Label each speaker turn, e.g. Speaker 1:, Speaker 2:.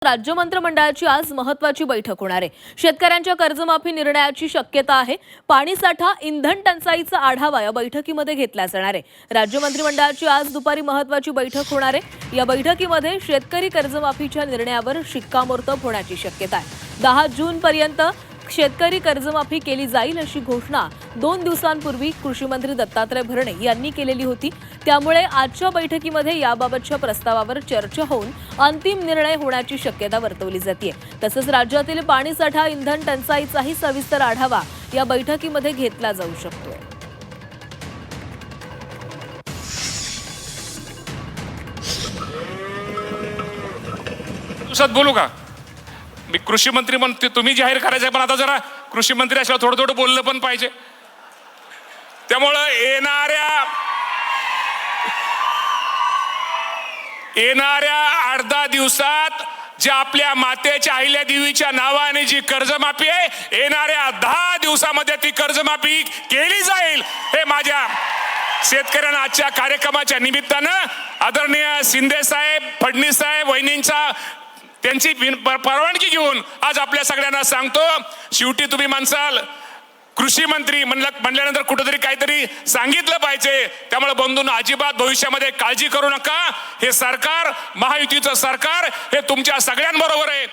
Speaker 1: राज्य मंत्रिमंडळाची आज महत्त्वाची बैठक होणार आहे। शेतकऱ्यांच्या कर्जमाफी निर्णयाची शक्यता आहे। पाणी साठा, इंधन टंचाईचा आढावा या बैठकीमध्ये घेतला जाणार आहे। राज्य मंत्रिमंडळाची आज दुपारी महत्त्वाची बैठक होणार आहे। या बैठकीमध्ये शेतकरी कर्जमाफीच्या निर्णयावर शिक्कामोर्तब होण्याची शक्यता आहे। 10 जून पर्यंत शेतकरी कर्जमाफी केली जाईल अशी घोषणा 2 दिवसांपूर्वी कृषी मंत्री दत्तात्रय भरणे यांनी केलेली होती। त्यामुळे आजच्या बैठकीमध्ये याबाबतच्या प्रस्तावावर चर्चा होऊन अंतिम निर्णय होण्याची शक्यता वर्तवली जाते। तसंच राज्यातील पाणीसाठा, इंधन टंचाईचाही सविस्तर आढावा या बैठकीमध्ये घेतला जाऊ शकतो।
Speaker 2: दिवसात बोलू का? मी कृषी मंत्री म्हणते, तुम्ही जाहीर करायचं, पण आता जरा कृषी मंत्री असल्यावर थोडं थोडं बोललं पण पाहिजे। त्यामुळं येणाऱ्या 8-10 दिवसात जे आपल्या मातेच्या अहिल्या देवीच्या नावाने जी कर्जमाफी आहे, येणाऱ्या 10 दिवसामध्ये ती कर्जमाफी केली जाईल। हे माझ्या शेतकऱ्यांना आजच्या कार्यक्रमाच्या निमित्तानं आदरणीय शिंदे साहेब, फडणवीस साहेब, वहिनींचा त्यांची परवानगी घेऊन आज आपल्या सगळ्यांना सांगतो। शेवटी तुम्ही म्हणसाल कृषी मंत्री म्हणल्यानंतर कुठेतरी काहीतरी सांगितलं पाहिजे। त्यामुळे बंधूंनो, अजिबात भविष्यामध्ये काळजी करू नका। हे सरकार, महायुतीचं सरकार, हे तुमच्या सगळ्यांबरोबर आहे।